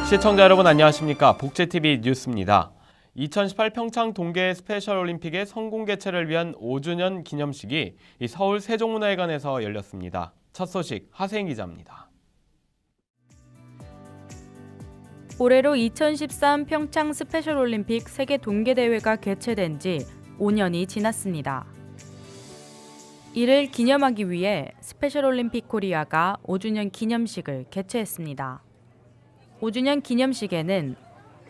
시청자 여러분 안녕하십니까? 복제TV 뉴스입니다. 2018 평창 동계 스페셜올림픽의 성공 개최를 위한 5주년 기념식이 서울 세종문화회관에서 열렸습니다. 첫 소식 하세인 기자입니다. 올해로 2013 평창 스페셜올림픽 세계 동계대회가 개최된 지 5년이 지났습니다. 이를 기념하기 위해 스페셜올림픽 코리아가 5주년 기념식을 개최했습니다. 5주년 기념식에는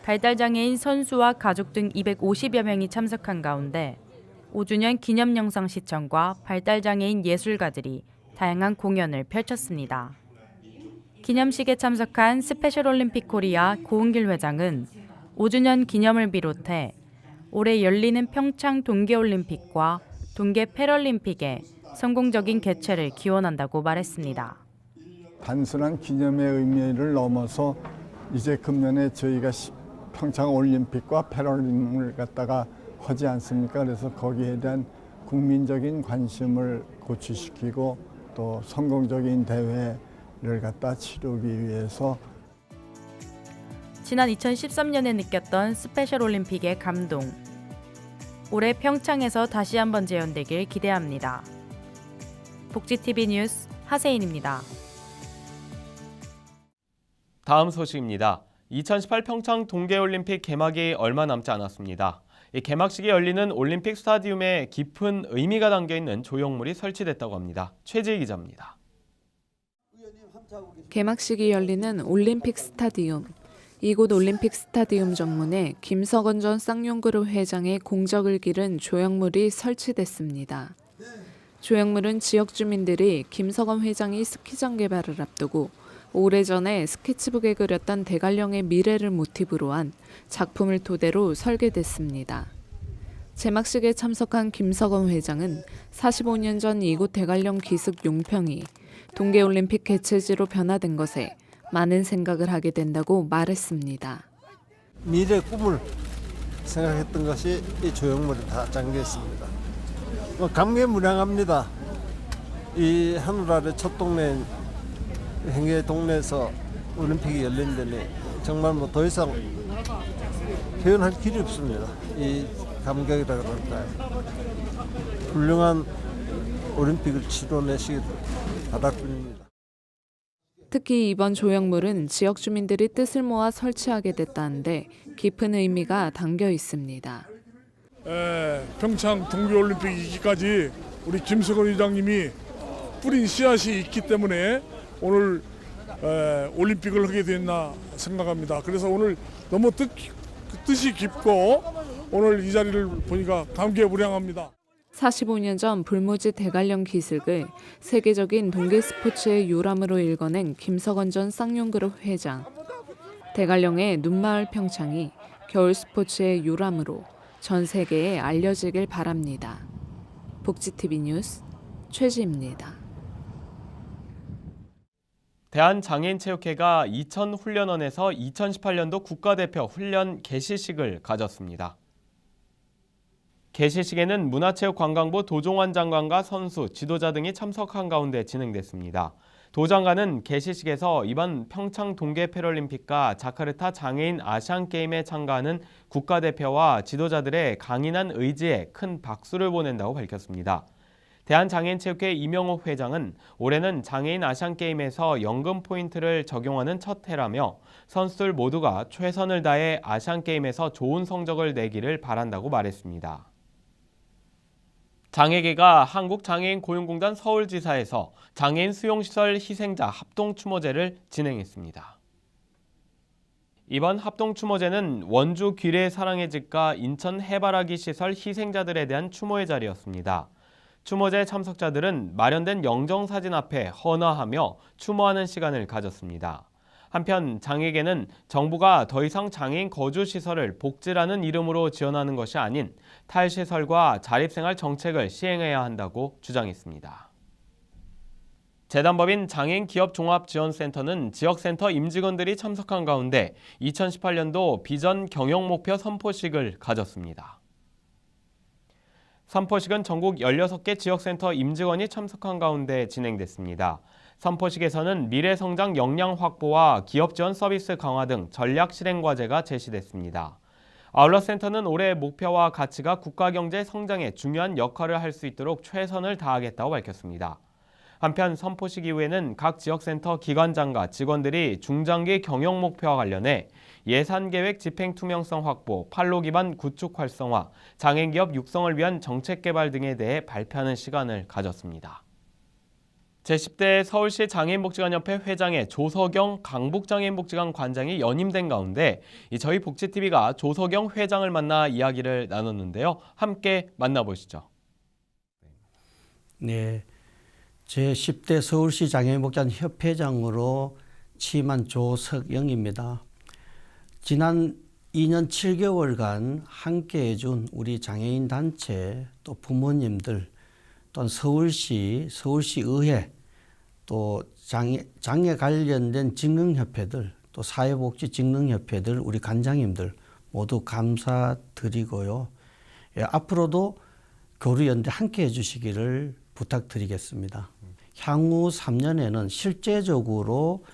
발달장애인 선수와 가족 등 250여 명이 참석한 가운데 5주년 기념 영상 시청과 발달장애인 예술가들이 다양한 공연을 펼쳤습니다. 기념식에 참석한 스페셜올림픽 코리아 고은길 회장은 5주년 기념을 비롯해 올해 열리는 평창 동계올림픽과 동계 패럴림픽의 성공적인 개최를 기원한다고 말했습니다. 단순한 기념의 의미를 넘어서 이제 금년에 저희가 평창 올림픽과 패럴림픽을 갖다가 하지 않습니까? 그래서 거기에 대한 국민적인 관심을 고취시키고 또 성공적인 대회를 갖다 치르기 위해서 지난 2013년에 느꼈던 스페셜올림픽의 감동. 올해 평창에서 다시 한번 재현되길 기대합니다. 복지TV 뉴스 하세인입니다. 다음 소식입니다. 2018 평창 동계올림픽 개막이 얼마 남지 않았습니다. 이 개막식이 열리는 올림픽 스타디움에 깊은 의미가 담겨있는 조형물이 설치됐다고 합니다. 최지희 기자입니다. 개막식이 열리는 올림픽 스타디움. 이곳 올림픽 스타디움 정문에 김석원 전 쌍용그룹 회장의 공적을 기른 조형물이 설치됐습니다. 조형물은 지역 주민들이 김석원 회장이 스키장 개발을 앞두고 오래전에 스케치북에 그렸던 대관령의 미래를 모티브로 한 작품을 토대로 설계됐습니다. 제막식에 참석한 김석원 회장은 45년 전 이곳 대관령 기슭 용평이 동계올림픽 개최지로 변화된 것에 많은 생각을 하게 된다고 말했습니다. 미래 꿈을 생각했던 것이 이 조형물에 다 잠겨 있습니다. 감개무량합니다. 이 하늘 아래 첫 동네인 행계 동네에서 올림픽이 열린 데니 정말 더 이상 표현할 길이 없습니다. 이 감격이라 그럴까요? 훌륭한 올림픽을 치러내시길 바랄 뿐입니다. 특히 이번 조형물은 지역 주민들이 뜻을 모아 설치하게 됐다는데 깊은 의미가 담겨 있습니다. 평창 동계올림픽 이기까지 우리 김석원 회장님이 뿌린 씨앗이 있기 때문에 오늘 올림픽을 하게 됐나 생각합니다. 그래서 오늘 너무 뜻이 깊고 오늘 이 자리를 보니까 감개무량합니다. 45년 전 불모지 대관령 기슭을 세계적인 동계 스포츠의 요람으로 일궈낸 김석원 전 쌍용그룹 회장. 대관령의 눈마을 평창이 겨울 스포츠의 요람으로 전 세계에 알려지길 바랍니다. 복지TV 뉴스 최지입니다. 대한장애인체육회가 이천훈련원에서 2018년도 국가대표 훈련 개시식을 가졌습니다. 개시식에는 문화체육관광부 도종환 장관과 선수, 지도자 등이 참석한 가운데 진행됐습니다. 도 장관은 개시식에서 이번 평창 동계 패럴림픽과 자카르타 장애인 아시안게임에 참가하는 국가대표와 지도자들의 강인한 의지에 큰 박수를 보낸다고 밝혔습니다. 대한장애인체육회 이명옥 회장은 올해는 장애인 아시안게임에서 연금 포인트를 적용하는 첫 해라며 선수들 모두가 최선을 다해 아시안게임에서 좋은 성적을 내기를 바란다고 말했습니다. 장애계가 한국장애인고용공단 서울지사에서 장애인 수용시설 희생자 합동추모제를 진행했습니다. 이번 합동추모제는 원주 귀례 사랑의 집과 인천 해바라기 시설 희생자들에 대한 추모의 자리였습니다. 추모제 참석자들은 마련된 영정사진 앞에 헌화하며 추모하는 시간을 가졌습니다. 한편 장애계는 정부가 더 이상 장애인 거주시설을 복지라는 이름으로 지원하는 것이 아닌 탈시설과 자립생활 정책을 시행해야 한다고 주장했습니다. 재단법인 장애인기업종합지원센터는 지역센터 임직원들이 참석한 가운데 2018년도 비전 경영목표 선포식을 가졌습니다. 선포식은 전국 16개 지역센터 임직원이 참석한 가운데 진행됐습니다. 선포식에서는 미래성장 역량 확보와 기업 지원 서비스 강화 등 전략 실행 과제가 제시됐습니다. 아울러 센터는 올해 목표와 가치가 국가 경제 성장에 중요한 역할을 할 수 있도록 최선을 다하겠다고 밝혔습니다. 한편 선포식 이후에는 각 지역센터 기관장과 직원들이 중장기 경영 목표와 관련해 예산계획 집행 투명성 확보, 판로 기반 구축 활성화, 장애인 기업 육성을 위한 정책 개발 등에 대해 발표하는 시간을 가졌습니다. 제10대 서울시 장애인복지관협회 회장의 조석영 강북장애인복지관 관장이 연임된 가운데 저희 복지TV가 조석영 회장을 만나 이야기를 나눴는데요. 함께 만나보시죠. 네, 제10대 서울시 장애인복지관 협회장으로 취임한 조석영입니다. 지난 2년 7개월간 함께해준 우리 장애인 단체, 또 부모님들, 또한 서울시의회, 또 장애 관련된 직능협회들, 또 사회복지 직능협회들, 우리 관장님들 모두 감사드리고요. 예, 앞으로도 교류연대 함께 해주시기를 부탁드리겠습니다. 향후 3년에는 실제적으로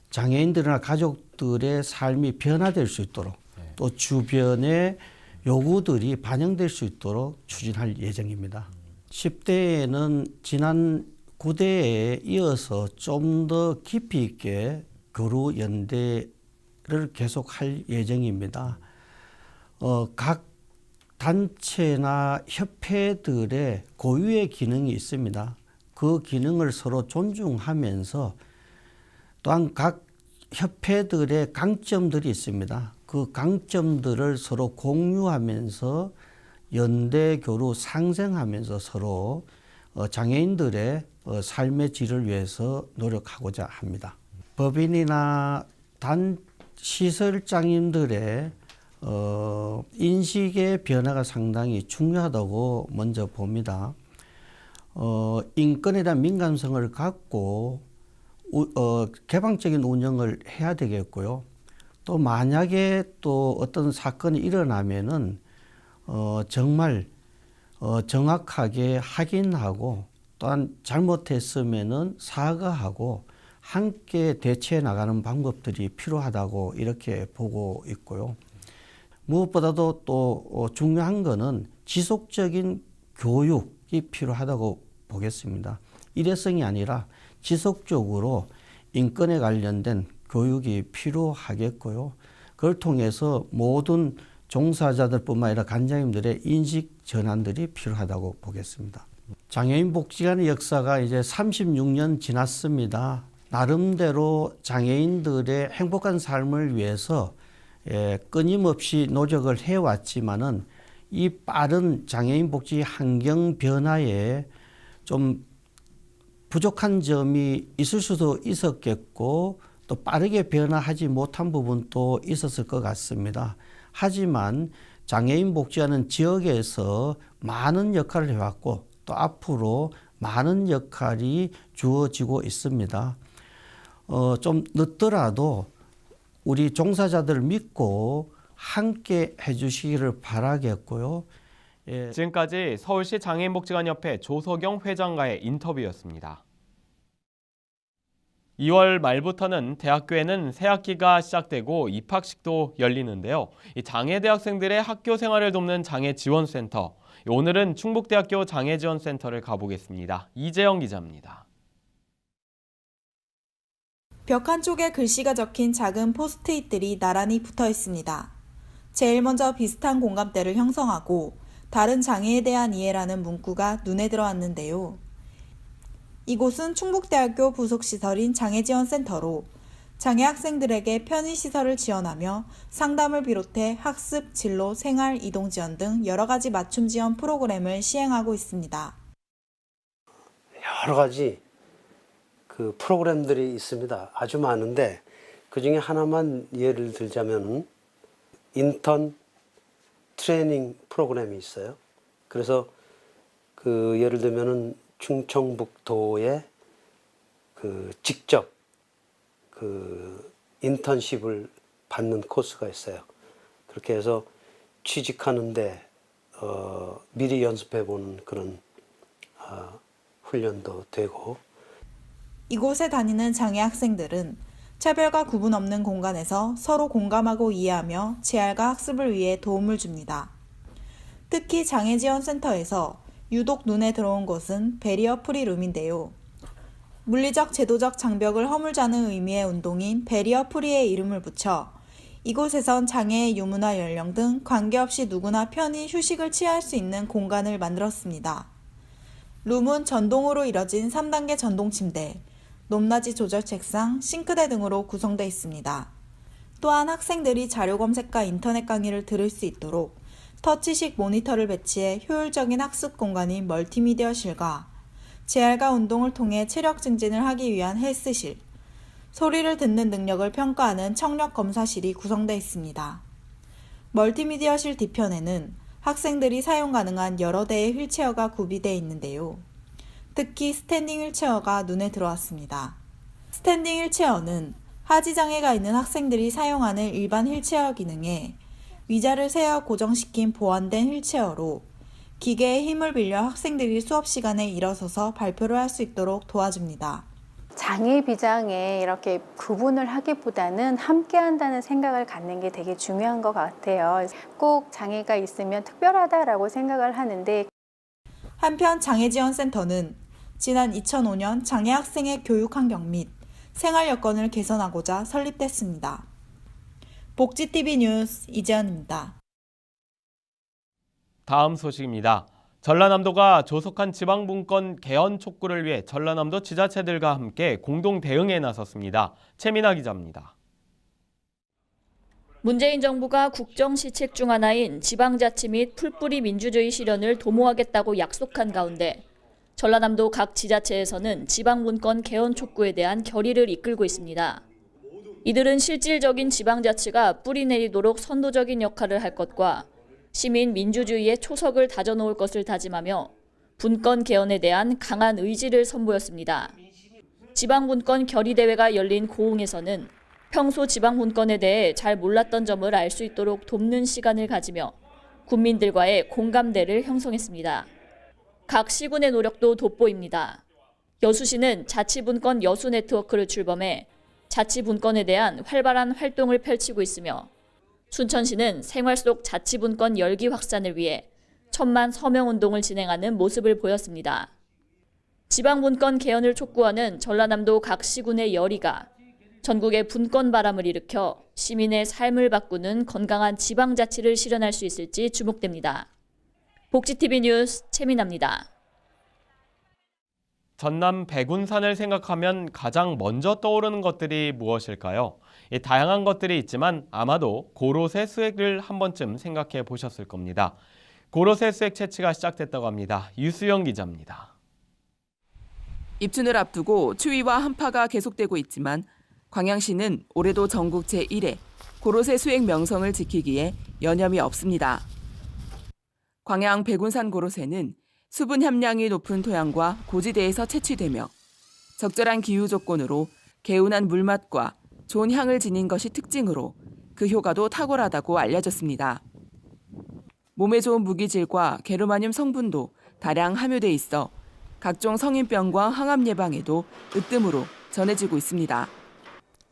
장애인들이나 가족들의 삶이 변화될 수 있도록 또 주변의 요구들이 반영될 수 있도록 추진할 예정입니다. 10대에는 지난 9대에 이어서 좀 더 깊이 있게 교류연대를 계속할 예정입니다. 각 단체나 협회들의 고유의 기능이 있습니다. 그 기능을 서로 존중하면서 또한 각 협회들의 강점들이 있습니다. 그 강점들을 서로 공유하면서 연대 교류 상생하면서 서로 장애인들의 삶의 질을 위해서 노력하고자 합니다. 법인이나 시설장님들의 인식의 변화가 상당히 중요하다고 먼저 봅니다. 인권에 대한 민감성을 갖고 개방적인 운영을 해야 되겠고요. 또 만약에 또 어떤 사건이 일어나면은 정말 정확하게 확인하고 또한 잘못했으면은 사과하고 함께 대처해 나가는 방법들이 필요하다고 이렇게 보고 있고요. 무엇보다도 또 중요한 거는 지속적인 교육이 필요하다고 보겠습니다. 일회성이 아니라 지속적으로 인권에 관련된 교육이 필요하겠고요. 그걸 통해서 모든 종사자들뿐만 아니라 관장님들의 인식 전환들이 필요하다고 보겠습니다. 장애인 복지관의 역사가 이제 36년 지났습니다. 나름대로 장애인들의 행복한 삶을 위해서 끊임없이 노력을 해왔지만은 이 빠른 장애인 복지 환경 변화에 좀 부족한 점이 있을 수도 있었겠고 또 빠르게 변화하지 못한 부분도 있었을 것 같습니다. 하지만 장애인 복지관은 지역에서 많은 역할을 해왔고 또 앞으로 많은 역할이 주어지고 있습니다. 좀 늦더라도 우리 종사자들을 믿고 함께 해주시기를 바라겠고요. 예. 지금까지 서울시 장애인복지관협회 조석영 회장과의 인터뷰였습니다. 2월 말부터는 대학교에는 새학기가 시작되고 입학식도 열리는데요. 이 장애대학생들의 학교 생활을 돕는 장애지원센터. 오늘은 충북대학교 장애지원센터를 가보겠습니다. 이재영 기자입니다. 벽 한쪽에 글씨가 적힌 작은 포스트잇들이 나란히 붙어 있습니다. 제일 먼저 비슷한 공감대를 형성하고 다른 장애에 대한 이해라는 문구가 눈에 들어왔는데요. 이곳은 충북대학교 부속시설인 장애지원센터로 장애 학생들에게 편의시설을 지원하며 상담을 비롯해 학습, 진로, 생활, 이동 지원 등 여러 가지 맞춤 지원 프로그램을 시행하고 있습니다. 여러 가지 그 프로그램들이 있습니다. 아주 많은데 그중에 하나만 예를 들자면 인턴 트레이닝 프로그램이 있어요. 그래서 그 예를 들면은 충청북도에 그 직접 그 인턴십을 받는 코스가 있어요. 그렇게 해서 취직하는데 미리 연습해 보는 그런 훈련도 되고 이곳에 다니는 장애 학생들은 차별과 구분 없는 공간에서 서로 공감하고 이해하며 재활과 학습을 위해 도움을 줍니다. 특히 장애지원센터에서 유독 눈에 들어온 것은 베리어 프리 룸인데요. 물리적 제도적 장벽을 허물자는 의미의 운동인 베리어 프리의 이름을 붙여 이곳에선 장애의 유무나 연령 등 관계없이 누구나 편히 휴식을 취할 수 있는 공간을 만들었습니다. 룸은 전동으로 이뤄진 3단계 전동 침대, 높낮이 조절 책상, 싱크대 등으로 구성되어 있습니다. 또한 학생들이 자료 검색과 인터넷 강의를 들을 수 있도록 터치식 모니터를 배치해 효율적인 학습 공간인 멀티미디어실과 재활과 운동을 통해 체력 증진을 하기 위한 헬스실, 소리를 듣는 능력을 평가하는 청력 검사실이 구성되어 있습니다. 멀티미디어실 뒤편에는 학생들이 사용 가능한 여러 대의 휠체어가 구비되어 있는데요. 특히 스탠딩 휠체어가 눈에 들어왔습니다. 스탠딩 휠체어는 하지장애가 있는 학생들이 사용하는 일반 휠체어 기능에 위자를 세워 고정시킨 보완된 휠체어로 기계의 힘을 빌려 학생들이 수업 시간에 일어서서 발표를 할 수 있도록 도와줍니다. 장애, 비장애 이렇게 구분을 하기보다는 함께 한다는 생각을 갖는 게 되게 중요한 것 같아요. 꼭 장애가 있으면 특별하다라고 생각을 하는데 한편 장애지원센터는 지난 2005년 장애 학생의 교육 환경 및 생활 여건을 개선하고자 설립됐습니다. 복지TV 뉴스 이재현입니다. 다음 소식입니다. 전라남도가 조속한 지방분권 개헌 촉구를 위해 전라남도 지자체들과 함께 공동 대응에 나섰습니다. 최민아 기자입니다. 문재인 정부가 국정시책 중 하나인 지방자치 및 풀뿌리 민주주의 실현을 도모하겠다고 약속한 가운데 전라남도 각 지자체에서는 지방분권 개헌 촉구에 대한 결의를 이끌고 있습니다. 이들은 실질적인 지방자치가 뿌리 내리도록 선도적인 역할을 할 것과 시민 민주주의의 초석을 다져놓을 것을 다짐하며 분권 개헌에 대한 강한 의지를 선보였습니다. 지방분권 결의대회가 열린 고흥에서는 평소 지방분권에 대해 잘 몰랐던 점을 알 수 있도록 돕는 시간을 가지며 국민들과의 공감대를 형성했습니다. 각 시군의 노력도 돋보입니다. 여수시는 자치분권 여수 네트워크를 출범해 자치분권에 대한 활발한 활동을 펼치고 있으며 순천시는 생활 속 자치분권 열기 확산을 위해 1000만 서명운동을 진행하는 모습을 보였습니다. 지방분권 개헌을 촉구하는 전라남도 각 시군의 열의가 전국의 분권 바람을 일으켜 시민의 삶을 바꾸는 건강한 지방자치를 실현할 수 있을지 주목됩니다. 복지TV 뉴스 최민아입니다. 전남 백운산을 생각하면 가장 먼저 떠오르는 것들이 무엇일까요? 다양한 것들이 있지만 아마도 고로쇠 수액을 한 번쯤 생각해 보셨을 겁니다. 고로쇠 수액 채취가 시작됐다고 합니다. 유수영 기자입니다. 입춘을 앞두고 추위와 한파가 계속되고 있지만 광양시는 올해도 전국 제1회 고로쇠 수액 명성을 지키기에 여념이 없습니다. 광양 백운산 고로쇠는 수분 함량이 높은 토양과 고지대에서 채취되며 적절한 기후 조건으로 개운한 물맛과 좋은 향을 지닌 것이 특징으로 그 효과도 탁월하다고 알려졌습니다. 몸에 좋은 무기질과 게르마늄 성분도 다량 함유돼 있어 각종 성인병과 항암 예방에도 으뜸으로 전해지고 있습니다.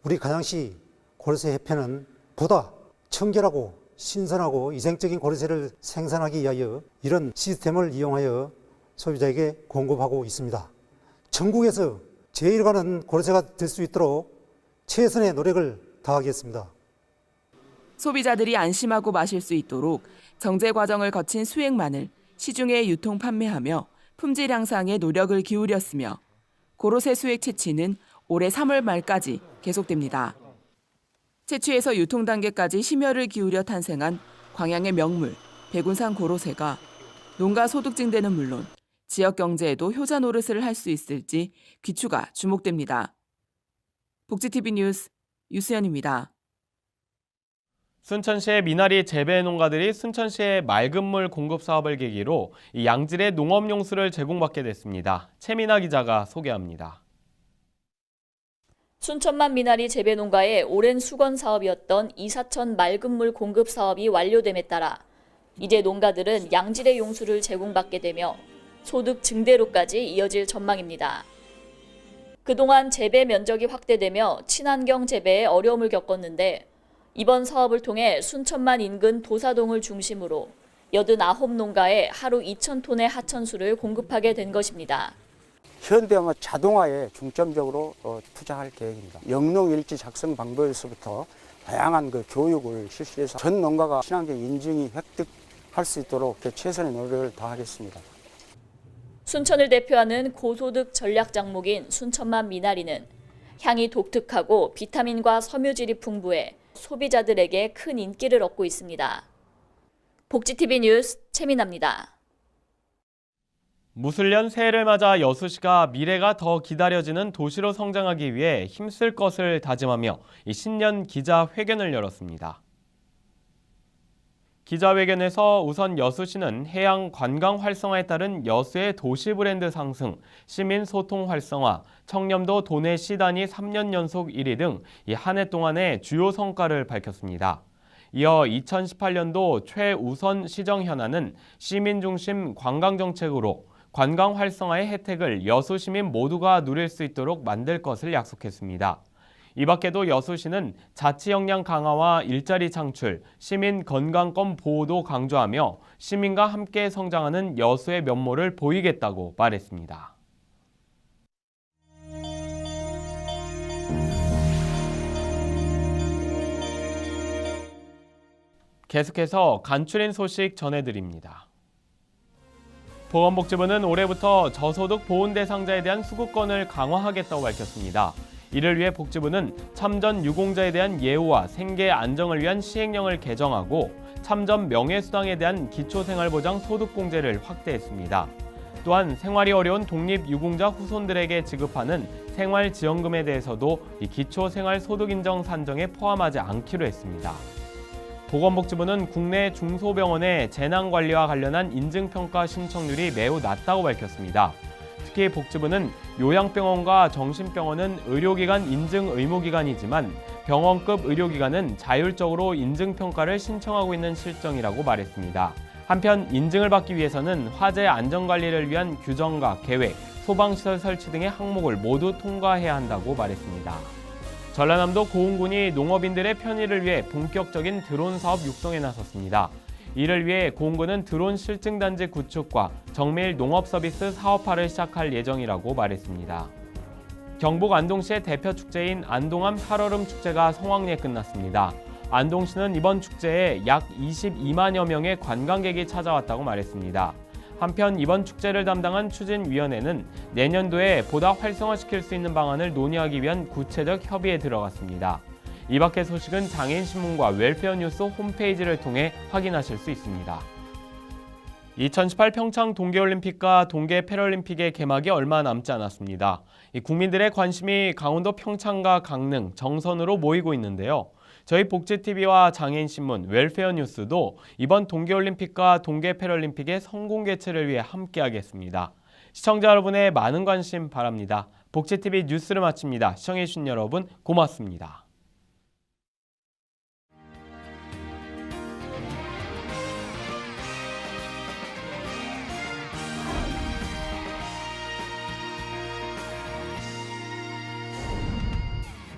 우리 간양시 고로쇠 협회는 보다 청결하고 신선하고 위생적인 고로쇠를 생산하기 위하여 이런 시스템을 이용하여 소비자에게 공급하고 있습니다. 전국에서 제일 가는 고로쇠가 될 수 있도록 최선의 노력을 다하겠습니다. 소비자들이 안심하고 마실 수 있도록 정제 과정을 거친 수액만을 시중에 유통 판매하며 품질 향상에 노력을 기울였으며 고로쇠 수액 채취는 올해 3월 말까지 계속됩니다. 채취에서 유통 단계까지 심혈을 기울여 탄생한 광양의 명물 백운산 고로쇠가 농가 소득 증대는 물론 지역 경제에도 효자 노릇을 할 수 있을지 귀추가 주목됩니다. 복지TV 뉴스 유수연입니다. 순천시의 미나리 재배 농가들이 순천시의 맑은 물 공급 사업을 계기로 양질의 농업용수를 제공받게 됐습니다. 최민아 기자가 소개합니다. 순천만 미나리 재배 농가의 오랜 수건 사업이었던 이사천 맑은 물 공급 사업이 완료됨에 따라 이제 농가들은 양질의 용수를 제공받게 되며 소득 증대로까지 이어질 전망입니다. 그동안 재배 면적이 확대되며 친환경 재배에 어려움을 겪었는데 이번 사업을 통해 순천만 인근 도사동을 중심으로 89농가에 하루 2,000톤의 하천수를 공급하게 된 것입니다. 현대화 자동화에 중점적으로 투자할 계획입니다. 영농일지 작성 방법에서부터 다양한 교육을 실시해서 전 농가가 친환경 인증이 획득할 수 있도록 최선의 노력을 다하겠습니다. 순천을 대표하는 고소득 전략 작목인 순천만 미나리는 향이 독특하고 비타민과 섬유질이 풍부해 소비자들에게 큰 인기를 얻고 있습니다. 복지TV 뉴스 최민아입니다. 무술년 새해를 맞아 여수시가 미래가 더 기다려지는 도시로 성장하기 위해 힘쓸 것을 다짐하며 이 신년 기자회견을 열었습니다. 기자회견에서 우선 여수시는 해양 관광 활성화에 따른 여수의 도시 브랜드 상승, 시민 소통 활성화, 청렴도 도내 시단위 3년 연속 1위 등 이 한 해 동안의 주요 성과를 밝혔습니다. 이어 2018년도 최우선 시정 현안은 시민 중심 관광 정책으로 관광 활성화의 혜택을 여수 시민 모두가 누릴 수 있도록 만들 것을 약속했습니다. 이 밖에도 여수시는 자치 역량 강화와 일자리 창출, 시민 건강권 보호도 강조하며 시민과 함께 성장하는 여수의 면모를 보이겠다고 말했습니다. 계속해서 간추린 소식 전해드립니다. 보건복지부는 올해부터 저소득 보훈 대상자에 대한 수급권을 강화하겠다고 밝혔습니다. 이를 위해 복지부는 참전 유공자에 대한 예우와 생계 안정을 위한 시행령을 개정하고 참전 명예수당에 대한 기초생활보장 소득공제를 확대했습니다. 또한 생활이 어려운 독립유공자 후손들에게 지급하는 생활지원금에 대해서도 이 기초생활소득인정 산정에 포함하지 않기로 했습니다. 보건복지부는 국내 중소병원의 재난관리와 관련한 인증평가 신청률이 매우 낮다고 밝혔습니다. 특히 복지부는 요양병원과 정신병원은 의료기관 인증 의무기관이지만 병원급 의료기관은 자율적으로 인증평가를 신청하고 있는 실정이라고 말했습니다. 한편 인증을 받기 위해서는 화재 안전관리를 위한 규정과 계획, 소방시설 설치 등의 항목을 모두 통과해야 한다고 말했습니다. 전라남도 고흥군이 농업인들의 편의를 위해 본격적인 드론 사업 육성에 나섰습니다. 이를 위해 고흥군은 드론 실증단지 구축과 정밀 농업서비스 사업화를 시작할 예정이라고 말했습니다. 경북 안동시의 대표 축제인 안동암 살얼음 축제가 성황리에 끝났습니다. 안동시는 이번 축제에 약 22만여 명의 관광객이 찾아왔다고 말했습니다. 한편 이번 축제를 담당한 추진위원회는 내년도에 보다 활성화시킬 수 있는 방안을 논의하기 위한 구체적 협의에 들어갔습니다. 이 밖의 소식은 장애인신문과 웰페어 뉴스 홈페이지를 통해 확인하실 수 있습니다. 2018 평창 동계올림픽과 동계 패럴림픽의 개막이 얼마 남지 않았습니다. 국민들의 관심이 강원도 평창과 강릉, 정선으로 모이고 있는데요. 저희 복지TV와 장애인신문, 웰페어 뉴스도 이번 동계올림픽과 동계 패럴림픽의 성공 개최를 위해 함께하겠습니다. 시청자 여러분의 많은 관심 바랍니다. 복지TV 뉴스를 마칩니다. 시청해주신 여러분 고맙습니다.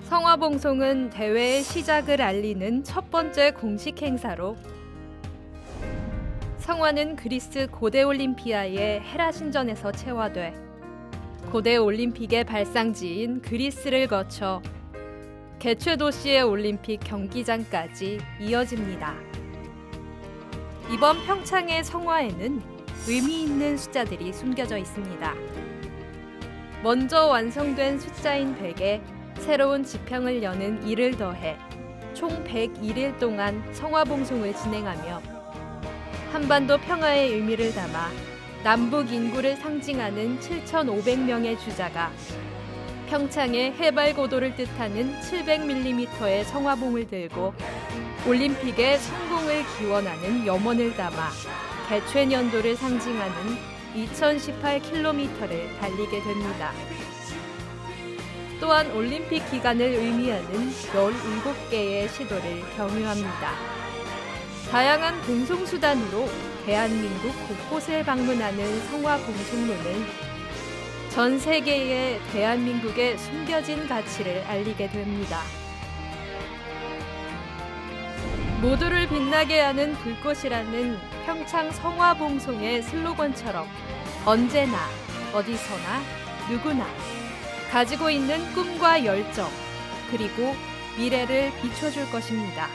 성화봉송은 대회의 시작을 알리는 첫 번째 공식 행사로 성화는 그리스 고대 올림피아의 헤라 신전에서 채화돼 고대 올림픽의 발상지인 그리스를 거쳐 개최 도시의 올림픽 경기장까지 이어집니다. 이번 평창의 성화에는 의미 있는 숫자들이 숨겨져 있습니다. 먼저 완성된 숫자인 100에 새로운 지평을 여는 1을 더해 총 101일 동안 성화봉송을 진행하며 한반도 평화의 의미를 담아 남북 인구를 상징하는 7,500명의 주자가 평창의 해발 고도를 뜻하는 700mm의 성화봉을 들고 올림픽의 성공을 기원하는 염원을 담아 개최년도를 상징하는 2018km를 달리게 됩니다. 또한 올림픽 기간을 의미하는 17개의 시도를 경유합니다. 다양한 공송수단으로 대한민국 곳곳을 방문하는 성화봉송로는 전 세계에 대한민국의 숨겨진 가치를 알리게 됩니다. 모두를 빛나게 하는 불꽃이라는 평창 성화봉송의 슬로건처럼 언제나 어디서나 누구나 가지고 있는 꿈과 열정 그리고 미래를 비춰줄 것입니다.